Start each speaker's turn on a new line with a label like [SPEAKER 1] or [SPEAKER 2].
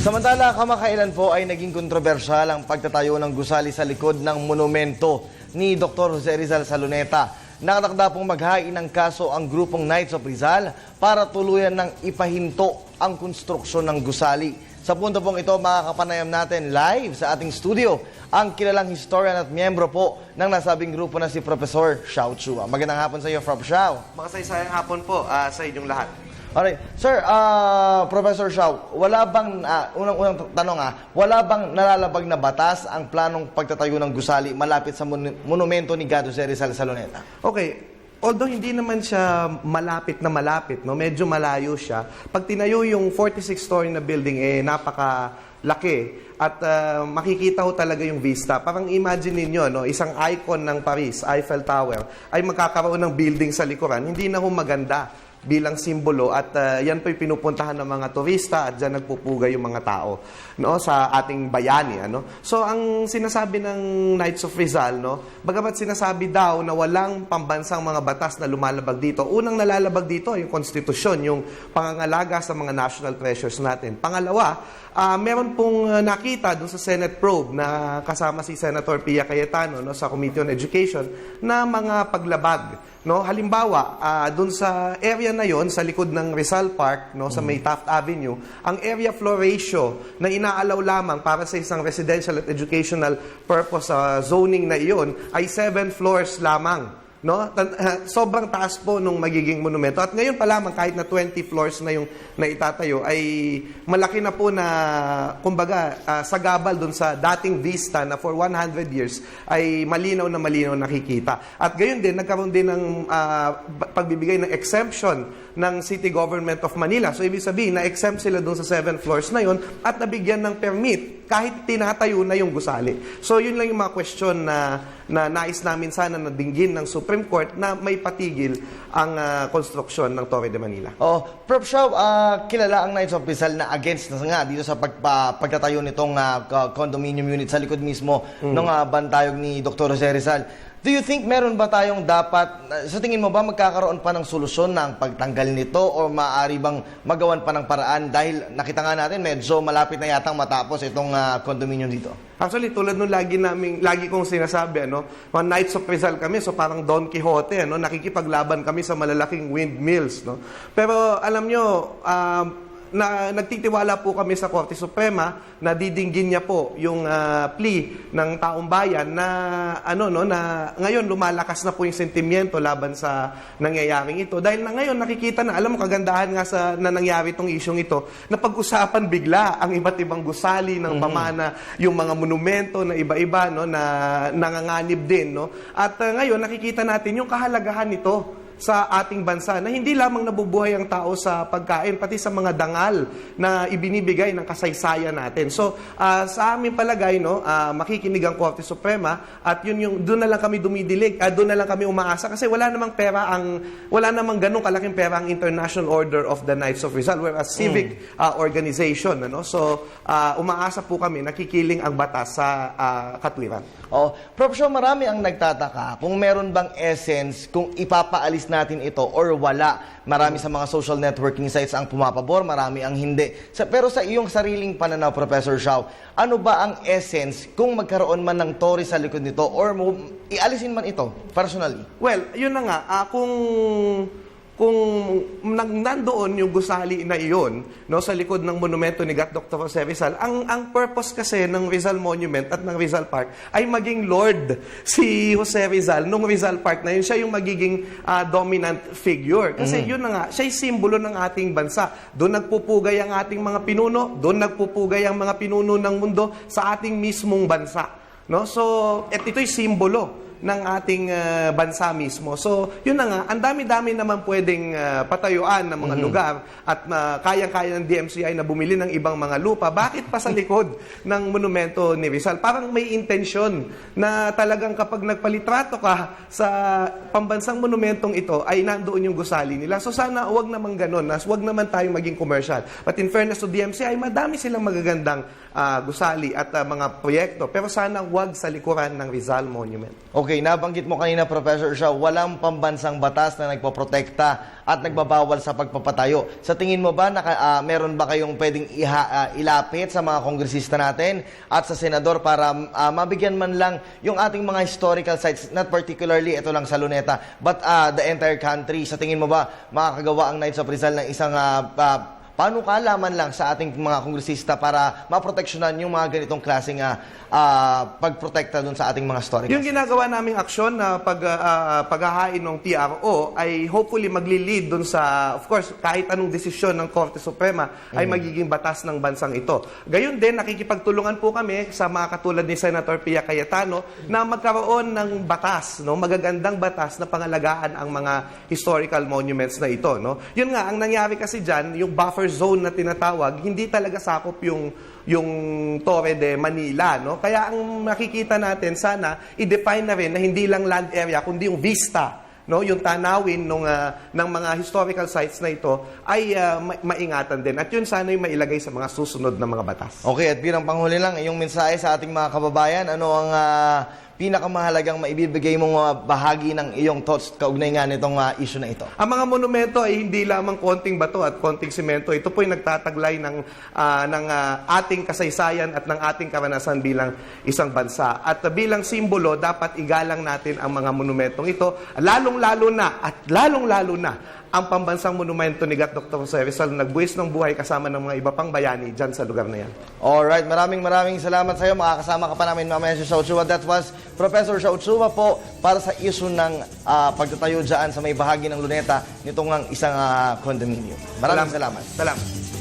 [SPEAKER 1] Samantala, kamakailan po ay naging kontrobersyal ang pagtatayo ng gusali sa likod ng monumento ni Dr. Jose Rizal sa Luneta. Nakatakda pong maghain ng kaso ang grupong Knights of Rizal para tuluyan ng ipahinto ang konstruksyon ng gusali. Sa punto pong ito, makakapanayam natin live sa ating studio ang kilalang historian at miyembro po ng nasabing grupo na si Professor Xiao Chua. Magandang hapon sa iyo, Prof. Xiao.
[SPEAKER 2] Makasaysayang hapon po sa inyong lahat.
[SPEAKER 1] Alright. Sir, Professor Xiao, wala bang, unang tanong wala bang nalalabag na batas ang planong pagtatayo ng gusali malapit sa monumento ni Gado Jose Rizal sa Luneta?
[SPEAKER 2] Okay. Although hindi naman siya malapit na malapit, no? Medyo malayo siya. Pag tinayo yung 46-story na building, napakalaki. At makikita ho talaga yung vista. Parang imagine ninyo, no? Isang icon ng Paris, Eiffel Tower, ay magkakaroon ng building sa likuran. Hindi na ho maganda bilang simbolo at yan po'y pinupuntahan ng mga turista at dyan nagpupuga yung mga tao, no, sa ating bayani, ano. So ang sinasabi ng Knights of Rizal, no, bagamat sinasabi daw na walang pambansang mga batas na lumalabag dito, unang nalalabag dito yung konstitusyon, yung pangangalaga sa mga national treasures natin. Pangalawa, meron pong nakita dun sa Senate probe na kasama si Senator Pia Cayetano, no, sa Committee on Education na mga paglabag. No, halimbawa, doon sa area na yon sa likod ng Rizal Park, no, sa may Taft Avenue, ang area floor ratio na inaalaw lamang para sa isang residential at educational purpose zoning na iyon ay 7 floors lamang. No? Sobrang taas po nung magiging monumento. At ngayon pa lamang, kahit na 20 floors na yung naitatayo, ay malaki na po na, kumbaga, sagabal dun sa dating vista na for 100 years ay malinaw na nakikita. At gayon din, nagkaroon din ng pagbibigay ng exemption ng City Government of Manila. So, ibig sabihin, na-exempt sila dun sa 7 floors na yon at nabigyan ng permit kahit tinatayo na yung gusali. So, yun lang yung mga question na nais namin sana na dinggin ng Supreme Court na may patigil ang konstruksyon ng Torre de Manila.
[SPEAKER 1] Oh, Prof. Xiao, kilala ang Knights of Rizal na against na nga dito sa pagtatayo nitong condominium unit sa likod mismo ng bantayog ni Dr. Jose Rizal. Do you think meron ba tayong dapat, sa tingin mo ba magkakaroon pa ng solusyon na ang pagtanggal nito o maaari bang magawan pa ng paraan dahil nakita nga natin medyo malapit na yatang matapos itong condominium dito?
[SPEAKER 2] Actually, tulad nung lagi kong sinasabi, ano, mga Knights of Rizal kami, so parang Don Quixote, ano, nakikipaglaban kami sa malalaking windmills, no. Pero alam nyo, nagtitiwala po kami sa Korte Suprema na didinggin niya po yung plea ng taong bayan na na ngayon lumalakas na po yung sentimiento laban sa nangyayaring ito dahil na ngayon nakikita na, alam mo, kagandahan nga na nangyari itong isyong ito na pag-usapan bigla ang iba't ibang gusali ng pamana, yung mga monumento na iba-iba, no, na nanganganib din, no. At ngayon nakikita natin yung kahalagahan nito sa ating bansa na hindi lamang nabubuhay ang tao sa pagkain, pati sa mga dangal na ibinibigay ng kasaysayan natin. So, sa aming palagay, no, makikinig ang Korte Suprema at doon na lang kami dumidilig, doon na lang kami umaasa kasi wala namang ganong kalaking pera ang International Order of the Knights of Rizal. We're a civic organization, ano? So, umaasa po kami, nakikiling ang batas sa katwiran.
[SPEAKER 1] Oh, Prof. Xiao, marami ang nagtataka kung meron bang essence kung ipapaalis natin ito or wala. Marami sa mga social networking sites ang pumapabor, marami ang hindi. Pero sa iyong sariling pananaw, Professor Xiao, ano ba ang essence kung magkaroon man ng torre sa likod nito or ialisin man ito, personally?
[SPEAKER 2] Well, yun na nga, kung nandoon yung gusali na iyon, no, sa likod ng monumento ni Dr. Jose Rizal, ang purpose kasi ng Rizal Monument at ng Rizal Park ay maging Lord si Jose Rizal nung Rizal Park na yun. Siya yung magiging dominant figure. Kasi yun na nga, siya yung simbolo ng ating bansa. Doon nagpupugay ang ating mga pinuno, doon nagpupugay ang mga pinuno ng mundo sa ating mismong bansa. No? So, ito'y simbolo ng ating bansa mismo. So, yun na nga, ang dami-dami naman pwedeng patayuan ng mga lugar at kayang-kaya ng DMCI na bumili ng ibang mga lupa. Bakit pa sa likod ng monumento ni Rizal? Parang may intensyon na talagang kapag nagpalitrato ka sa pambansang monumentong ito, ay nandoon yung gusali nila. So, sana wag naman ganun. Wag naman tayong maging commercial. But in fairness to DMCI, madami silang magagandang gusali at mga proyekto. Pero sana wag sa likuran ng Rizal Monument.
[SPEAKER 1] Okay. Okay, nabanggit mo kanina, Professor Shao, walang pambansang batas na nagpoprotekta at nagbabawal sa pagpapatayo. Sa tingin mo ba, meron ba kayong pwedeng ilapit sa mga kongresista natin at sa senador para mabigyan man lang yung ating mga historical sites, not particularly ito lang sa Luneta, but the entire country? Sa tingin mo ba, makakagawa ang Knights of Rizal ng isang panukala man lang sa ating mga kongresista para maproteksyonan yung mga ganitong klaseng pagprotekta dun sa ating mga historical
[SPEAKER 2] Yung ginagawa naming aksyon na paghahain ng TRO ay hopefully magli-lead dun sa, of course, kahit anong desisyon ng Korte Suprema ay magiging batas ng bansang ito. Gayon din, nakikipagtulungan po kami sa mga katulad ni Senator Pia Cayetano na magkaroon ng batas, no? Magagandang batas na pangalagaan ang mga historical monuments na ito. No? Yun nga, ang nangyari kasi dyan, yung buffer zone na tinatawag, hindi talaga sakop yung Torre de Manila, no? Kaya ang makikita natin, sana i-define na rin na hindi lang land area kundi yung vista, no? Yung tanawin ng mga historical sites na ito ay maingatan din. At yun sana yung mailagay sa mga susunod na mga batas.
[SPEAKER 1] Okay, at bilang panghuli lang, iyong mensahe sa ating mga kababayan, ano ang pinakamahalagang maibibigay mong bahagi ng iyong thoughts kaugnay nga nitong issue na ito?
[SPEAKER 2] Ang mga monumento ay hindi lamang konting bato at konting simento. Ito po ay nagtataglay ng ating kasaysayan at ng ating karanasan bilang isang bansa. At bilang simbolo, dapat igalang natin ang mga monumentong ito, lalong-lalo na ang pambansang monumento ni Dr. Jose Rizal na nagbuwis ng buhay kasama ng mga iba pang bayani dyan sa lugar na yan.
[SPEAKER 1] Alright, maraming salamat sa iyo. Makakasama ka pa namin mamaya si Shao Chua. That was Professor Shao Chua po para sa issue ng pagtatayo dyan sa may bahagi ng Luneta nitong isang condominium. Maraming salamat.
[SPEAKER 2] Salamat.